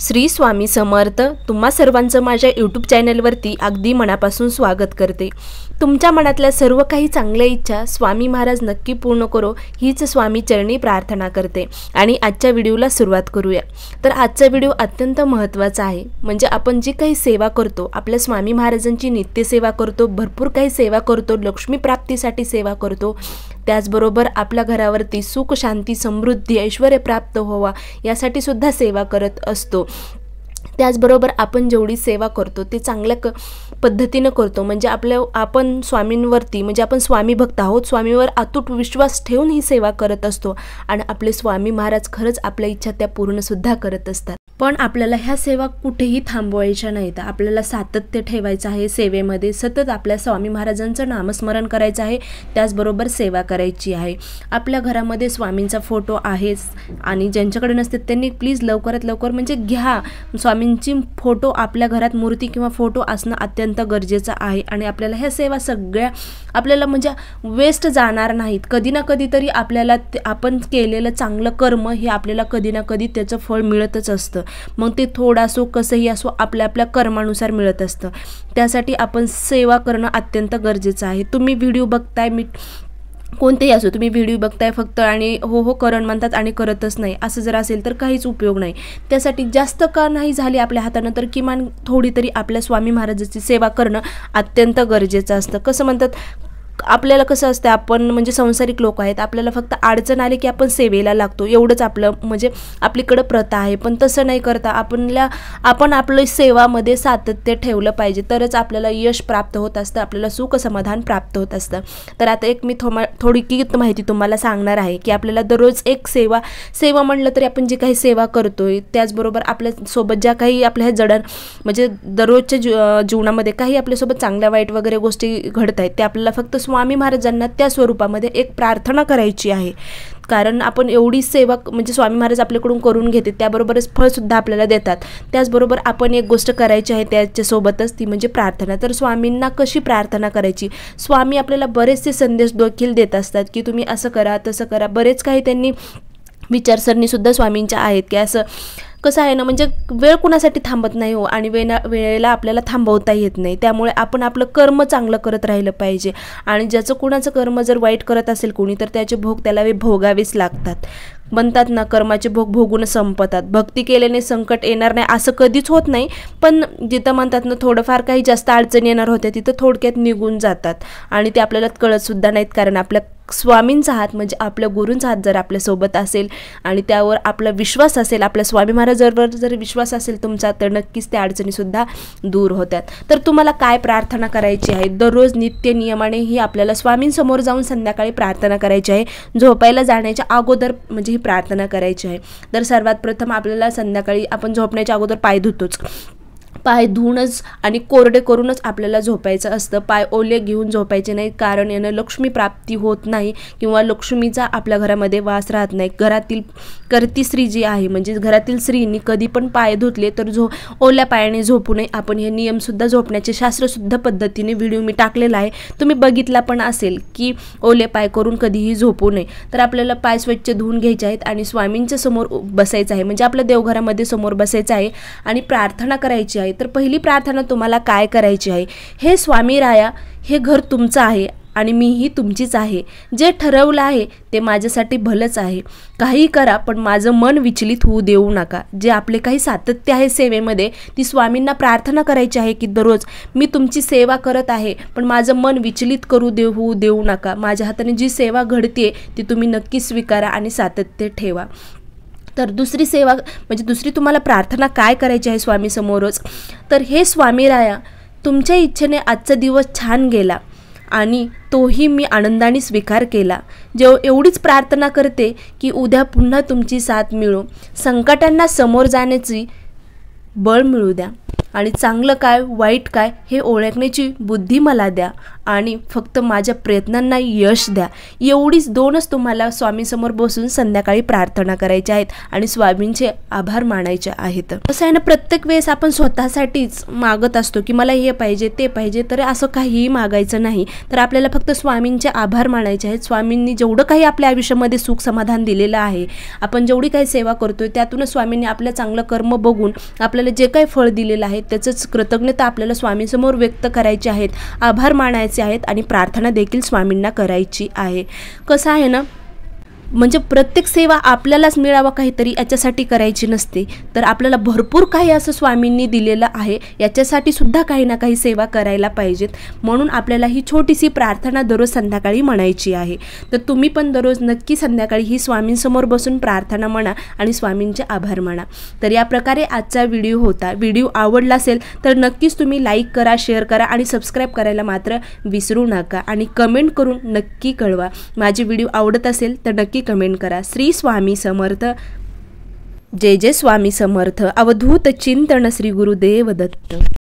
श्री स्वामी समर्थ। तुम्हा सर्वांचं माझ्या यूट्यूब चॅनलवरती अगदी मनापासून स्वागत करते। तुमच्या मनातल्या सर्व काही चांगल्या इच्छा स्वामी महाराज नक्की पूर्ण करो हीच स्वामी चरणी प्रार्थना करते। आणि आजच्या व्हिडिओला सुरुवात करूया। तर आजचा व्हिडिओ अत्यंत महत्त्वाचा आहे। म्हणजे आपण जी काही सेवा करतो, आपल्या स्वामी महाराजांची नित्य सेवा करतो, भरपूर काही सेवा करतो, लक्ष्मी प्राप्तीसाठी सेवा करतो, त्याचबरोबर आपल्या घरावरती सुख शांती समृद्धी ऐश्वर्य प्राप्त व्हावा यासाठी सुद्धा सेवा करत असतो। त्याचबरोबर आपण जेवढी सेवा करतो ते चांगल्या पद्धतीने करतो। म्हणजे आपण स्वामींवरती म्हणजे आपण स्वामी भक्त आहोत, स्वामीवर अतूट विश्वास ठेवून ही सेवा करत असतो आणि आपले स्वामी महाराज खरंच आपल्या इच्छा त्या पूर्ण सुद्धा करत असतात। पण आपल्याला ह्या सेवा कुठेही थांबवायच्या नाहीत। आपल्याला सातत्य ठेवायचं आहे सेवेमध्ये, सतत आपल्या स्वामी महाराजांचं नामस्मरण करायचं आहे, त्याचबरोबर सेवा करायची आहे। आपल्या घरामध्ये स्वामींचा फोटो आहेच आणि ज्यांच्याकडे नसते त्यांनी प्लीज लवकरात लवकर म्हणजे घ्या। स्वामींची फोटो आपल्या घरात मूर्ती किंवा फोटो असणं अत्यंत गरजेचं आहे। आणि आपल्याला ह्या सेवा सगळ्या आपल्याला म्हणजे वेस्ट जाणार नाहीत। कधी ना कधी तरी आपल्याला आपण केलेलं चांगलं कर्म हे आपल्याला कधी ना कधी त्याचं फळ मिळतच असतं। मग ते थोडं असो कसंही असो आपल्या आपल्या कर्मानुसार मिळत असतं। त्यासाठी आपण सेवा करणं अत्यंत गरजेचं आहे। तुम्ही व्हिडिओ बघताय, मी कोणतेही असो, तुम्ही व्हिडिओ बघताय फक्त आणि हो हो करण म्हणतात आणि करतच नाही, असं जर असेल तर काहीच उपयोग नाही। त्यासाठी जास्त का नाही झाली आपल्या हातानं तर किमान थोडी तरी आपल्या स्वामी महाराजांची सेवा करणं अत्यंत गरजेचं असतं। कसं म्हणतात, आपल्याला कसं असतं, आपण म्हणजे संसारिक लोक आहेत, आपल्याला फक्त अडचण आली की आपण सेवेला लागतो, एवढंच आपलं म्हणजे आपलीकडं प्रथा आहे। पण तसं नाही करता आपण आपलं सेवामध्ये सातत्य ठेवलं पाहिजे, तरच आपल्याला यश प्राप्त होत असतं, आपल्याला सुख समाधान प्राप्त होत असतं। तर आता एक मी थोडी माहिती तुम्हाला सांगणार आहे की आपल्याला दररोज एक सेवा म्हणलं तरी आपण जी काही सेवा करतोय, त्याचबरोबर आपल्यासोबत ज्या काही आपल्या जडण म्हणजे दररोजच्या जीवनामध्ये काही आपल्यासोबत चांगल्या वाईट वगैरे गोष्टी घडत आहेत, ते आपल्याला फक्त स्वामी महाराजांना त्या स्वरूपामध्ये एक प्रार्थना करायची आहे। कारण आपण एवढी सेवा म्हणजे स्वामी महाराज आपल्याकडून करून घेते, त्याबरोबरच फळसुद्धा आपल्याला देतात। त्याचबरोबर आपण एक गोष्ट करायची आहे त्याच्यासोबतच, ती म्हणजे प्रार्थना। तर स्वामींना कशी प्रार्थना करायची, स्वामी आपल्याला बरेचसे संदेश देखील देत असतात की तुम्ही असं करा तसं करा। बरेच काही त्यांनी विचारसरणीसुद्धा स्वामींच्या आहेत की असं कसं आहे ना, म्हणजे वेळ कुणासाठी थांबत नाही हो, आणि वेळेला आपल्याला थांबवता येत नाही। त्यामुळे आपण आपलं कर्म चांगलं करत राहिलं पाहिजे। आणि ज्याचं कुणाचं कर्म जर वाईट करत असेल कोणी तर त्याचे भोग त्याला भोगावेच लागतात। म्हणतात ना, कर्माचे भोग भोगून संपतात। भक्ती केल्याने संकट येणार नाही असं कधीच होत नाही, पण जिथं म्हणतात ना थोडंफार काही जास्त अडचणी येणार होत्या तिथं थोडक्यात निघून जातात आणि ते आपल्याला कळतसुद्धा नाहीत। कारण आपल्या स्वामींचा हात म्हणजे आपल्या गुरूंचा हात जर आपल्यासोबत असेल आणि त्यावर आपला विश्वास असेल, आपल्या स्वामी महाराजांवर जर विश्वास असेल तुमचा, तर नक्कीच त्या अडचणीसुद्धा दूर होतात। तर तुम्हाला काय प्रार्थना करायची आहे, दररोज नित्य नियमाने ही आपल्याला स्वामींसमोर जाऊन संध्याकाळी प्रार्थना करायची आहे। झोपायला जाण्याच्या अगोदर म्हणजे ही प्रार्थना करायची आहे। तर सर्वात प्रथम आपल्याला संध्याकाळी आपण झोपण्याच्या अगोदर पाय धुतोच, पाय धुवूनच आणि कोरडे करूनच आपल्याला झोपायचं असतं। पाय ओले घेऊन झोपायचे नाही, कारण यानं लक्ष्मी प्राप्ती होत नाही किंवा लक्ष्मीचा आपल्या घरामध्ये वास राहत नाही। घरातील करती स्त्री जी आहे म्हणजे घरातील स्त्रीनी कधी पण पाय धुतले तर ओल्या पायाने झोपू नये। आपण हे नियमसुद्धा झोपण्याचे शास्त्रशुद्ध पद्धतीने व्हिडिओ मी टाकलेला आहे, तुम्ही बघितला पण असेल की ओले पाय करून कधीही झोपू नये। तर आपल्याला पाय स्वच्छ धुवून घ्यायचे आहेत आणि स्वामींच्या समोर बसायचं आहे, म्हणजे आपल्या देवघरामध्ये समोर बसायचं आहे आणि प्रार्थना करायची आहे। तर पहिली प्रार्थना तुम्हाला काय करायची आहे, हे स्वामी राया, हे घर तुमचं आहे आणि मीही तुमचीच आहे। जे ठरवलं आहे ते माझ्यासाठी भलंच आहे। काही करा पण माझं मन विचलित होऊ देऊ नका। जे आपले काही सातत्य आहे सेवेमध्ये, ती स्वामींना प्रार्थना करायची आहे की दररोज मी तुमची सेवा करत आहे पण माझं मन विचलित होऊ देऊ नका। माझ्या हाताने जी सेवा घडते ती तुम्ही नक्की स्वीकारा आणि सातत्य ठेवा। तर दुसरी सेवा म्हणजे दुसरी तुम्हाला प्रार्थना काय करायची आहे स्वामी समोरच, तर हे स्वामी राया, तुमच्या इच्छेने आजचा दिवस छान गेला आणि तोही मी आनंदाने स्वीकार केला। एवढीच प्रार्थना करते की उद्या पुन्हा तुमची साथ मिळो, संकटांना समोर जाण्याची बळ मिळू द्या आणि चांगलं काय वाईट काय हे ओळखण्याची बुद्धी मला द्या आणि फक्त माझ्या प्रयत्नांना यश द्या, एवढीच दोनच तुम्हाला स्वामींसमोर बसून संध्याकाळी प्रार्थना करायच्या आहेत आणि स्वामींचे आभार मानायचे आहेत. असं आहे ना, प्रत्येक वेळेस आपण स्वतःसाठीच मागत असतो की मला हे पाहिजे ते पाहिजे, तर असं काहीही मागायचं नाही. तर आपल्याला फक्त स्वामींचे आभार मानायचे आहेत. स्वामींनी जेवढं काही आपल्या आयुष्यामध्ये सुख समाधान दिलेलं आहे, आपण जेवढी काही सेवा करतोय त्यातूनच स्वामींनी आपल्या चांगलं कर्म बघून आपल्याला जे काही फळ दिलेलं आहे त्याचंच कृतज्ञता आपल्याला स्वामींसमोर व्यक्त करायची आहेत, आभार मानायचे आहेत आणि प्रार्थना देखील स्वामींना करायची आहे. कसं आहे ना, म्हणजे प्रत्येक सेवा आपल्यालाच मिळावा काहीतरी याच्यासाठी करायची नसते, तर आपल्याला भरपूर काही असं स्वामींनी दिलेलं आहे, याच्यासाठी सुद्धा काही ना काही सेवा करायला पाहिजेत. म्हणून आपल्याला ही छोटीशी प्रार्थना दररोज संध्याकाळी म्हणायची आहे. तर तुम्ही पण दररोज नक्की संध्याकाळी ही स्वामींसमोर बसून प्रार्थना म्हणा आणि स्वामींचे आभार माना. तर या प्रकारे आजचा व्हिडिओ होता. व्हिडिओ आवडला असेल तर नक्कीच तुम्ही लाईक करा, शेअर करा आणि सबस्क्राईब करायला मात्र विसरू नका आणि कमेंट करून नक्की कळवा. माझे व्हिडिओ आवडत असेल तर नक्की कमेंट करा. श्री स्वामी समर्थ. जय जय स्वामी समर्थ. अवधूत चिंतन श्री गुरुदेव दत्त.